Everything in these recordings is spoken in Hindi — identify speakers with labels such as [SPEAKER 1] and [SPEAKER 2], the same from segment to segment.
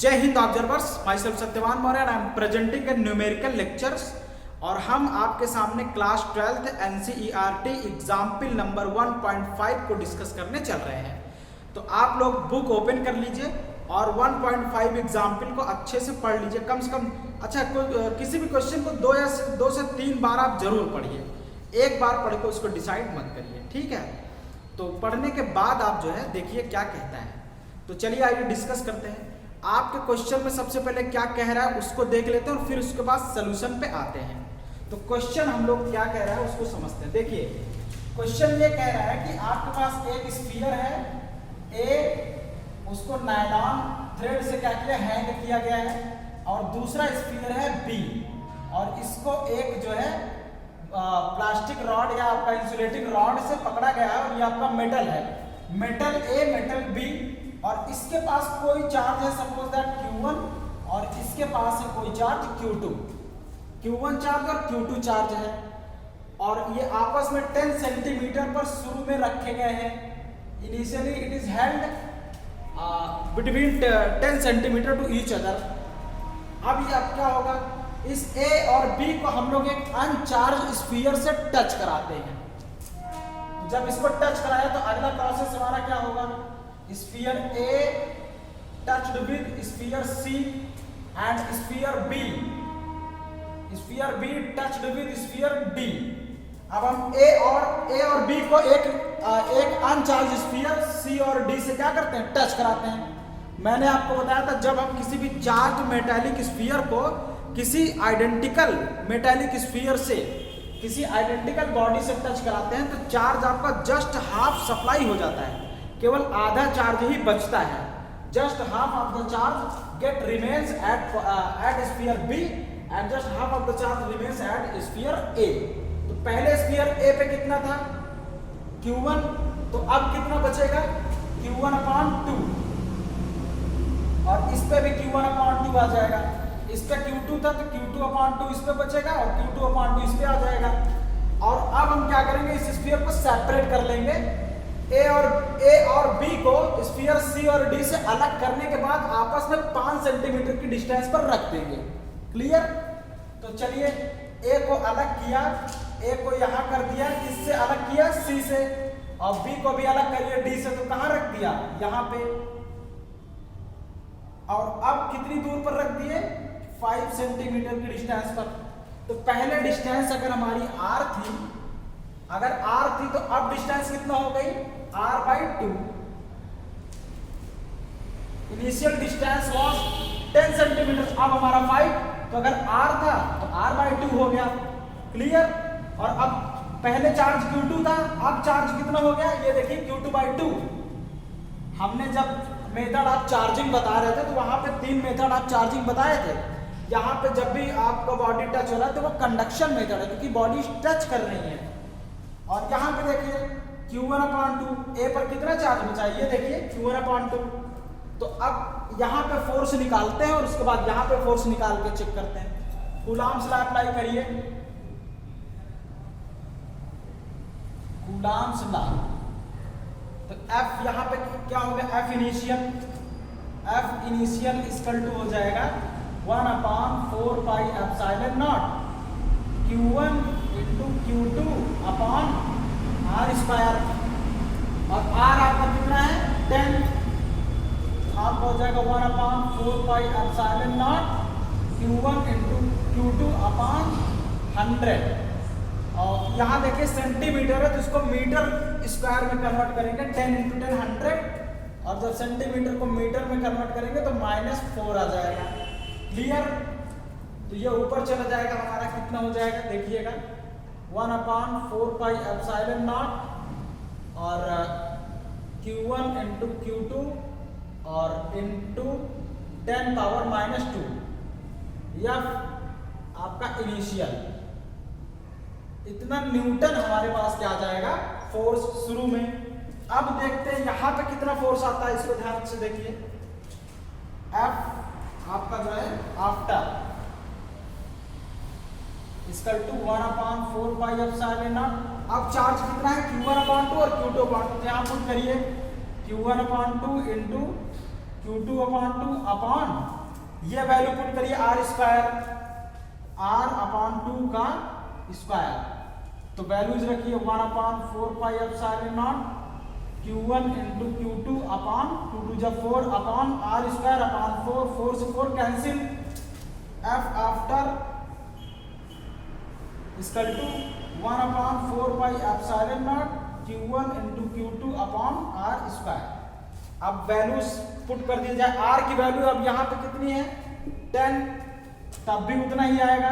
[SPEAKER 1] जय Hind observers, my self Satyavan Maurya and I am presenting A numerical lectures. और हम आपके सामने class 12th NCERT example number 1.5 को डिस्कस करने चल रहे हैं। तो आप लोग बुक ओपन कर लीजिए और 1.5 एग्जाम्पल को अच्छे से पढ़ लीजिए। कम से कम अच्छा किसी भी क्वेश्चन को दो से तीन बार आप जरूर पढ़िए। एक बार पढ़ के उसको डिसाइड मत करिए, ठीक है। तो पढ़ने के बाद आप जो है देखिए क्या कहता है। तो चलिए आइए डिस्कस करते हैं। आपके क्वेश्चन में सबसे पहले क्या कह रहा है उसको देख लेते हैं और फिर उसके बाद सोल्यूशन पे आते हैं। तो क्वेश्चन हम लोग क्या कह रहा है उसको समझते हैं। देखिए क्वेश्चन ये कह रहा है कि आपके पास एक स्फीयर है ए, उसको नायलॉन थ्रेड से क्या किया, हैंग किया गया है। और दूसरा स्फीयर है बी और इसको एक जो है प्लास्टिक रॉड या आपका इंसुलेटिंग रॉड से पकड़ा गया है। और ये आपका मेटल है, मेटल ए मेटल बी, और इसके पास कोई चार्ज है सपोज दैट Q1 और इसके पास है कोई चार्ज Q2। Q1 चार्ज और Q2 चार्ज है और ये आपस में 10 सेंटीमीटर पर शुरू में रखे गए हैं। Initially it is held between 10 centimetre to each other. अब क्या होगा, इस A और B को हम लोग एक अनचार्ज स्फीयर से टच कराते हैं। जब इसको टच कराया तो अगला प्रोसेस हमारा क्या होगा, sphere A touched with sphere C and sphere B, sphere B touched with sphere D। अब हम A और B को एक अनचार्ज स्फीयर C और D से क्या करते हैं, टच कराते हैं। मैंने आपको बताया था जब हम किसी भी चार्ज मेटालिक स्फीयर को किसी आइडेंटिकल मेटालिक स्फीयर से किसी आइडेंटिकल बॉडी से टच कराते हैं तो चार्ज आपका जस्ट हाफ सप्लाई हो जाता है, केवल आधा चार्ज ही बचता है। Just half of the charge get remains at sphere B and just half of the charge remains at sphere A। तो पहले स्फीयर A पे कितना था Q1, तो अब कितना बचेगा Q1/2 और इस पे भी Q1/2 आ जाएगा। इस पे Q2 था तो Q2/2 इस पे बचेगा और Q2/2 इस पे आ जाएगा। और अब हम क्या करेंगे, इस स्फीयर को सेपरेट कर लेंगे। A और B को स्फीयर C और D से अलग करने के बाद आपस में 5 सेंटीमीटर की डिस्टेंस पर रख देंगे। क्लियर? तो चलिए A को अलग किया, A को यहाँ कर दिया, किससे अलग किया, C से, और B को भी अलग करिए D से, तो कहाँ रख दिया, यहाँ पे। और अब कितनी दूर पर रख दिए, 5 सेंटीमीटर की डिस्टेंस पर। तो पहले डिस्टेंस अगर हमारी R थी, तो अब डिस्टेंस कितना हो गई, R/2। Initial distance was 10 centimetre, अब हमारा 5, तो अगर R था तो R/2 हो गया। क्लियर? और अब पहले चार्ज Q2 था, अब चार्ज कितना हो गया, ये देखिए Q2/2। हमने जब मेथड आप चार्जिंग बता रहे थे तो वहां पे 3 मेथड आप चार्जिंग बताए थे। यहाँ पे जब भी आपका बॉडी टच हो रहा है तो वो कंडक्शन मेथड है क्योंकि बॉडी टच कर रही है। और यहाँ पे देखिए Q1/2, A पर कितना चार्ज बचा है, ये देखिए Q1/2। तो अब यहाँ पे फोर्स निकालते हैं और उसके बाद यहाँ पे फोर्स निकाल के चेक करते हैं। कूलॉम्स लॉ अप्लाई करिए, कूलॉम्स लॉ। तो F यहाँ पे क्या हो गया, F इनिशियल इक्वल टू हो जाएगा 1/4πε0 Q1 × Q2/r²। और R आपका कितना है, 10, आपका हो जाएगा 1/4πε0 Q1 × Q2/100। और यहाँ देखिए सेंटीमीटर है तो इसको मीटर स्क्वायर में कन्वर्ट करेंगे, 10 × 10 100। और जब सेंटीमीटर को मीटर में कन्वर्ट करेंगे तो -4 आ जाएगा। क्लियर? तो ये ऊपर चला जाएगा, हमारा कितना हो जाएगा देखिएगा, 1/4πε0 और Q1 × Q2 और × 10⁻⁻²। यह आपका इनिशियल, इतना न्यूटन हमारे पास क्या आ जाएगा, फोर्स शुरू में। अब देखते हैं यहाँ पे कितना फोर्स आता है, इसको ध्यान से देखिए। F आपका जो है आफ्टर इक्वल टू 1/4πε0। अब चार्ज कितना है, Q1/2 और Q2/2। यहाँ पुट करिए Q1/2 × Q2 अपॉन 2 अपॉन ये वैल्यू पुट करिए आर स्क्वायर, आर अपॉन 2 का स्क्वायर, तो वैल्यूज रखिए 1 upon 4 pi epsilon naught Q1 into Q2 upon 2 two जब 4 अपॉन आर स्क्वायर अपॉन 4, 4 से 4 cancel, F after equal to 1 upon 4 pi epsilon naught Q1 into Q2 upon R square. अब वैल्यूज पुट कर दिया जाए, आर की वैल्यू अब यहाँ पे कितनी है 10, तब भी उतना ही आएगा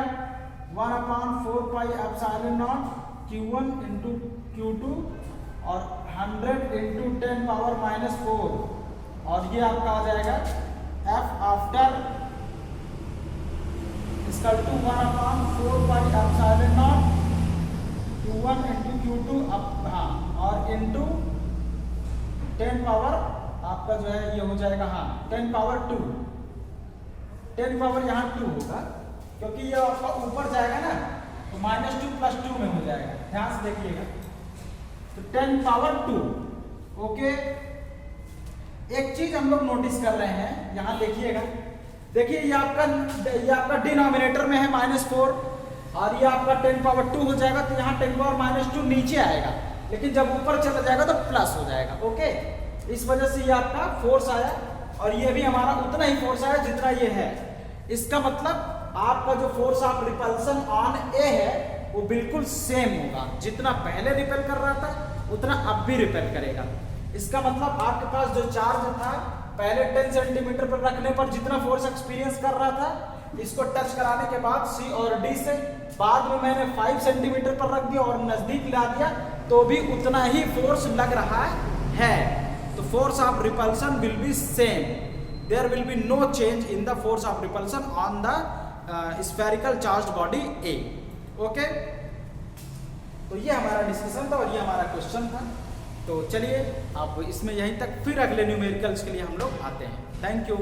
[SPEAKER 1] 1 upon 4 pi epsilon naught Q1 into Q2 और 100 इंटू 10 पावर -4, और ये आपका आ जाएगा F after equal to 1 upon 4 pi epsilon naught Q1 into Q2 अब हाँ और इंटू 10 पावर आपका जो है ये हो जाएगा हाँ 10 पावर 2, 10 पावर यहाँ 2 होगा क्योंकि ये आपका ऊपर जाएगा ना तो -2 + 2 में हो जाएगा, ध्यान से देखिएगा, तो 10 पावर 2। ओके, एक चीज हम लोग नोटिस कर रहे हैं यहाँ देखिएगा, देखिए ये आपका डिनोमिनेटर में है -4 और ये आपका 10 पावर 2 हो जाएगा, तो यहाँ 10 पावर -2 नीचे आएगा, लेकिन जब ऊपर चला जाएगा तो प्लस हो जाएगा। ओके, इस वजह से ये आपका फोर्स आया और ये भी हमारा उतना ही फोर्स आया जितना ये है। इसका मतलब आपका जो फोर्स ऑफ रिपल्सन ऑन ए है वो बिल्कुल सेम होगा, जितना पहले रिपेल कर रहा था उतना अब भी रिपेल करेगा। इसका मतलब आपके पास जो चार्ज था पहले 10 सेंटीमीटर पर रखने पर जितना फोर्स एक्सपीरियंस कर रहा था, इसको टच कराने के बाद सी और डी से बाद में मैंने 5 सेंटीमीटर पर रख दिया और नजदीक ला दिया तो भी उतना ही फोर्स लग रहा है। तो force of repulsion will be same, there will be no change in the force of repulsion on the spherical charged body A. Okay, तो ये हमारा डिस्कशन था और ये हमारा क्वेश्चन था। तो चलिए अब इसमें यहीं तक, फिर अगले न्यूमेरिकल्स के लिए हम लोग आते हैं। Thank you.